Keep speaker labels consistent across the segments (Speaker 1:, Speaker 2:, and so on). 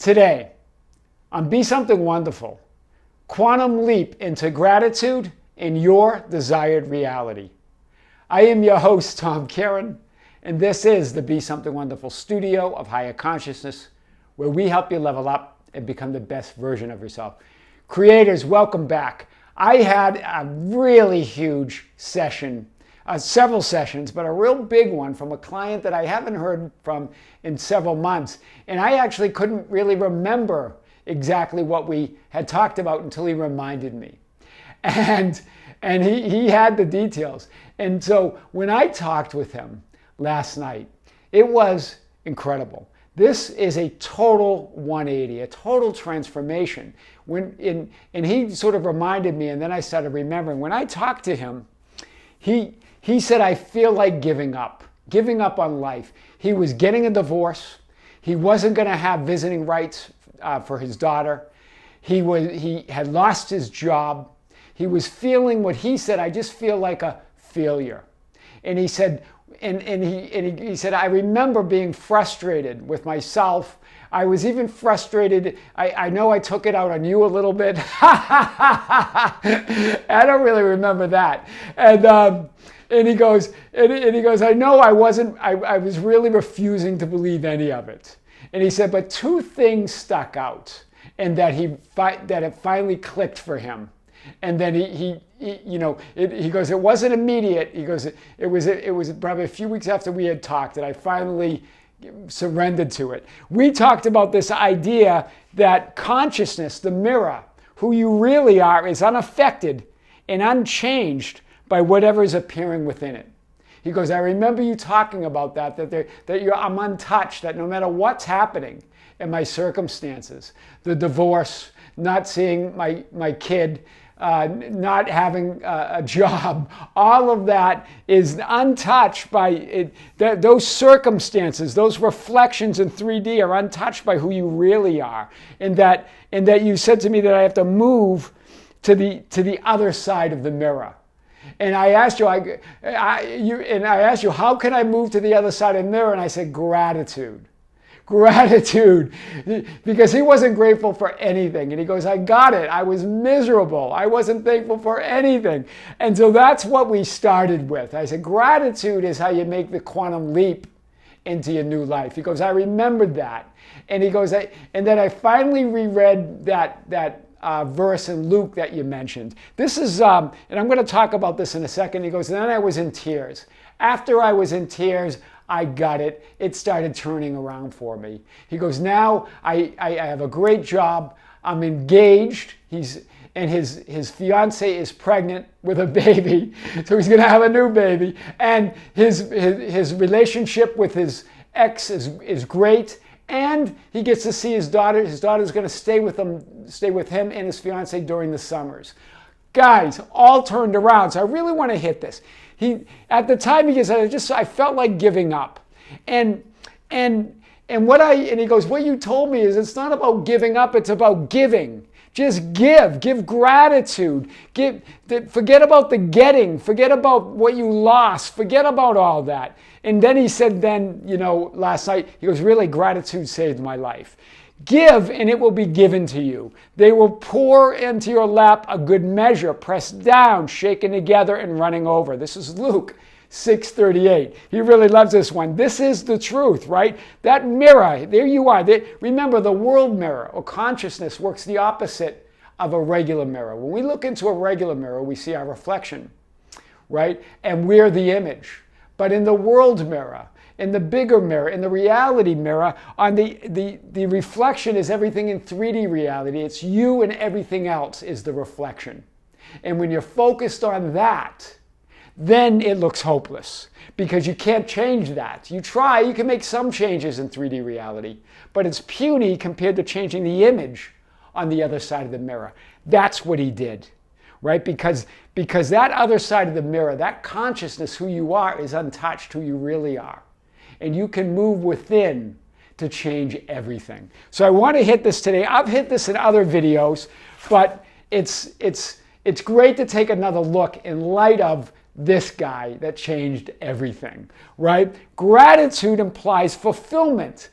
Speaker 1: Today, on Be Something Wonderful, quantum leap into gratitude in your desired reality. I am your host, Tom Karen, and this is the Be Something Wonderful studio of higher consciousness, where we help you level up and become the best version of yourself. Creators, welcome back. I had a really huge session, several sessions, but a real big one from a client that I haven't heard from in several months. And I actually couldn't really remember exactly what we had talked about until he reminded me. And he had the details. And so when I talked with him last night, it was incredible. This is a total 180, a total transformation. And he sort of reminded me, and then I started remembering. When I talked to him, he said, I feel like giving up on life. He was getting a divorce. He wasn't going to have visiting rights for his daughter. He had lost his job. He was feeling what he said, I just feel like a failure. And he said, he said, I remember being frustrated with myself. I was even frustrated. I know I took it out on you a little bit. I don't really remember that. And he goes, I know I was really refusing to believe any of it. And he said, but two things stuck out, and that it finally clicked for him. And then he goes, it wasn't immediate. He goes, it was probably a few weeks after we had talked that I finally surrendered to it. We talked about this idea that consciousness, the mirror, who you really are, is unaffected and unchanged by whatever is appearing within it. He goes, I remember you talking about that I'm untouched, that no matter what's happening in my circumstances, the divorce, not seeing my kid, not having a job, all of that is untouched by it. Those circumstances, those reflections in 3D are untouched by who you really are. And that you said to me that I have to move to the other side of the mirror. And I asked you, how can I move to the other side of the mirror? And I said, gratitude. Gratitude, because he wasn't grateful for anything. And he goes, I got it. I was miserable. I wasn't thankful for anything. And so that's what we started with. I said, gratitude is how you make the quantum leap into your new life. He goes, I remembered that. And he goes, and then I finally reread that verse in Luke that you mentioned. This is, and I'm going to talk about this in a second. He goes, then I was in tears. After I was in tears, I got it. It started turning around for me. He goes, now I have a great job. I'm engaged. His fiance is pregnant with a baby. So he's going to have a new baby. And his relationship with his ex is great. And he gets to see his daughter. His daughter's going to stay with him and his fiance during the summers. Guys, all turned around. So I really want to hit this. At the time, he said, I felt like giving up. And he goes, what you told me is it's not about giving up, it's about giving. Just give gratitude. Forget about the getting, forget about what you lost, forget about all that. And then he said, last night, he goes, really, gratitude saved my life. Give, and it will be given to you. They will pour into your lap a good measure, pressed down, shaken together, and running over. This is Luke 6:38. He really loves this one. This is the truth, right? That mirror, there you are. Remember, the world mirror or consciousness works the opposite of a regular mirror. When we look into a regular mirror, we see our reflection, right? And we're the image. But in the world mirror, in the bigger mirror, in the reality mirror, on the reflection is everything in 3D reality. It's you and everything else is the reflection. And when you're focused on that, then it looks hopeless because you can't change that. You try, you can make some changes in 3D reality, but it's puny compared to changing the image on the other side of the mirror. That's what he did, right? Because that other side of the mirror, that consciousness, who you are, is untouched, who you really are. And you can move within to change everything. So I want to hit this today. I've hit this in other videos, but it's great to take another look in light of this guy that changed everything, right? Gratitude implies fulfillment.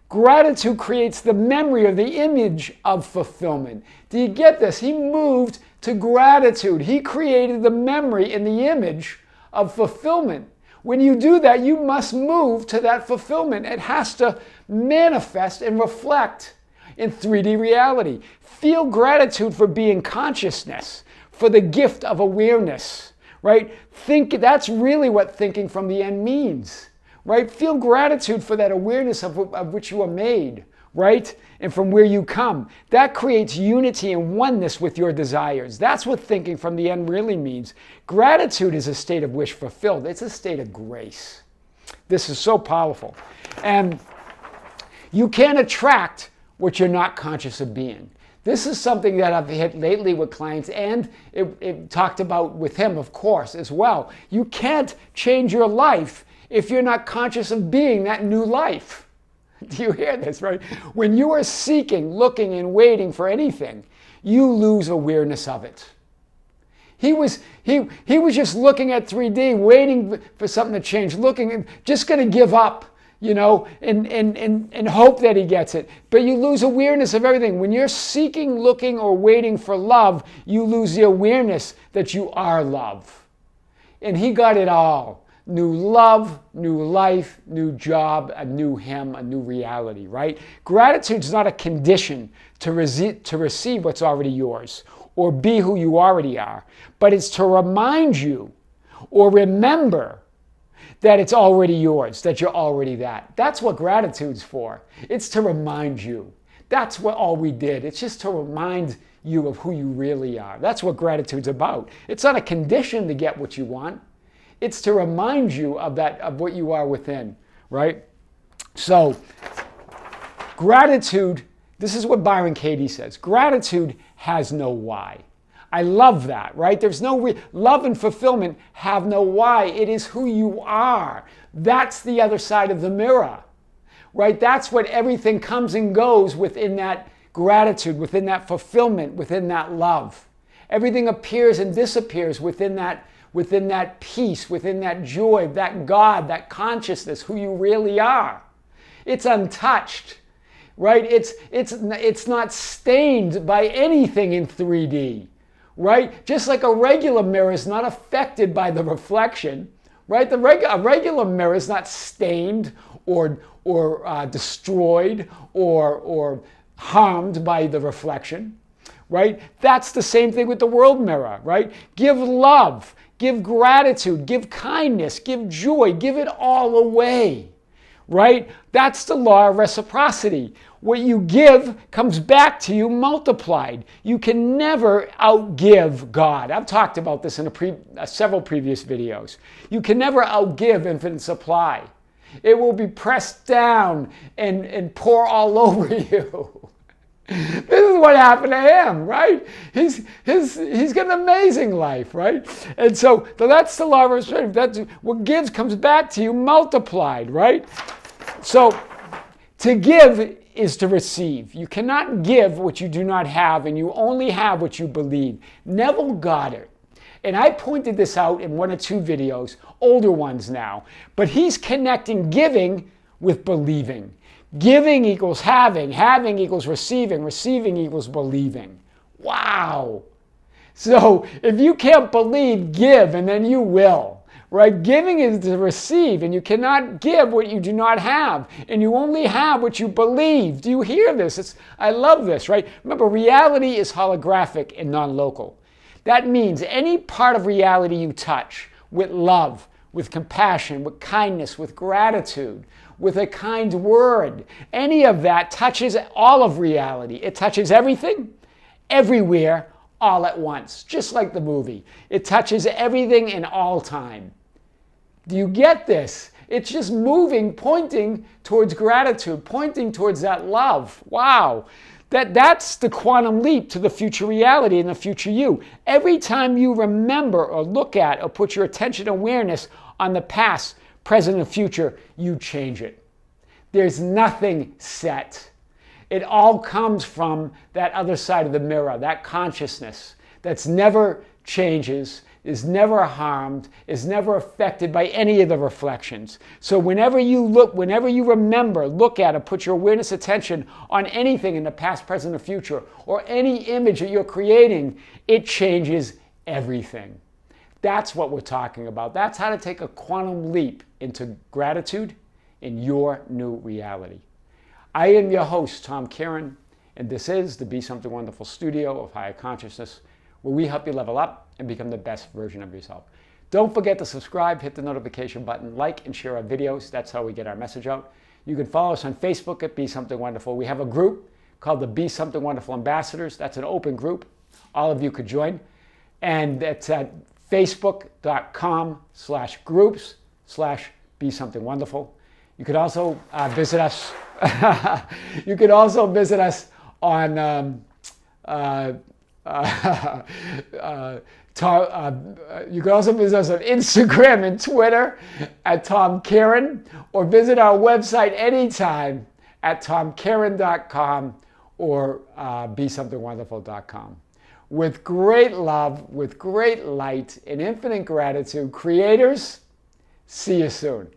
Speaker 1: Gratitude creates the memory or the image of fulfillment. Do you get this? He moved to gratitude. He created the memory and the image of fulfillment. When you do that, you must move to that fulfillment. It has to manifest and reflect in 3D reality. Feel gratitude for being consciousness, for the gift of awareness, right? That's really what thinking from the end means, right? Feel gratitude for that awareness of which you are made, right? And from where you come. That creates unity and oneness with your desires. That's what thinking from the end really means. Gratitude is a state of wish fulfilled. It's a state of grace. This is so powerful. And you can't attract what you're not conscious of being. This is something that I've hit lately with clients, and it talked about with him, of course, as well. You can't change your life if you're not conscious of being that new life. Do you hear this, right? When you are seeking, looking, and waiting for anything, you lose awareness of it. He was just looking at 3D, waiting for something to change, looking, and just going to give up, and hope that he gets it. But you lose awareness of everything. When you're seeking, looking, or waiting for love, you lose the awareness that you are love. And he got it all. New love, new life, new job, a new him, a new reality, right? Gratitude is not a condition to receive what's already yours or be who you already are, but it's to remind you or remember that it's already yours, that you're already that. That's what gratitude's for. It's to remind you. That's what all we did. It's just to remind you of who you really are. That's what gratitude's about. It's not a condition to get what you want. It's to remind you of that, of what you are within, right? So, gratitude, this is what Byron Katie says. Gratitude has no why. I love that, right? There's no love and fulfillment have no why. It is who you are. That's the other side of the mirror, right? That's what everything comes and goes within that gratitude, within that fulfillment, within that love. Everything appears and disappears within that peace, within that joy, that God, that consciousness, who you really are. It's untouched, right? It's not stained by anything in 3D. Right? Just like a regular mirror is not affected by the reflection, right? A regular mirror is not stained or destroyed or harmed by the reflection, right? That's the same thing with the world mirror, right? Give love, give gratitude, give kindness, give joy, give it all away, right? That's the law of reciprocity. What you give comes back to you multiplied. You can never outgive God. I've talked about this in several previous videos. You can never outgive infinite supply. It will be pressed down and pour all over you. This is what happened to him, right? He's got an amazing life, right? And so that's the law of reciprocity. That's what gives comes back to you multiplied, right? So to give is to receive. You cannot give what you do not have, and you only have what you believe. Neville Goddard, and I pointed this out in one or two videos, older ones now, but he's connecting giving with believing. Giving equals having, having equals receiving, receiving equals believing. Wow! So if you can't believe, give, and then you will. Right? Giving is to receive, and you cannot give what you do not have, and you only have what you believe. Do you hear this? I love this, right? Remember, reality is holographic and non-local. That means any part of reality you touch with love, with compassion, with kindness, with gratitude, with a kind word, any of that touches all of reality. It touches everything, everywhere, all at once, just like the movie. It touches everything in all time. Do you get this? It's just moving, pointing towards gratitude, pointing towards that love. Wow. That's the quantum leap to the future reality and the future you. Every time you remember or look at or put your attention and awareness on the past, present, and future, you change it. There's nothing set. It all comes from that other side of the mirror, that consciousness that's never changes, is never harmed, is never affected by any of the reflections. So whenever you look, whenever you remember, look at or put your awareness attention on anything in the past, present, or future, or any image that you're creating, it changes everything. That's what we're talking about. That's how to take a quantum leap into gratitude in your new reality. I am your host, Tom Kieran, and this is the Be Something Wonderful studio of higher consciousness, where we help you level up and become the best version of yourself. Don't forget to subscribe, hit the notification button, like and share our videos. That's how we get our message out. You can follow us on Facebook at Be Something Wonderful. We have a group called the Be Something Wonderful Ambassadors. That's an open group. All of you could join. And it's at facebook.com/groups/Be Something Wonderful. You could also visit us. You could also visit us on you can also visit us on Instagram and Twitter at Tom Kieran, or visit our website anytime at tomkieran.com or besomethingwonderful.com. With great love, with great light, and infinite gratitude, creators, see you soon.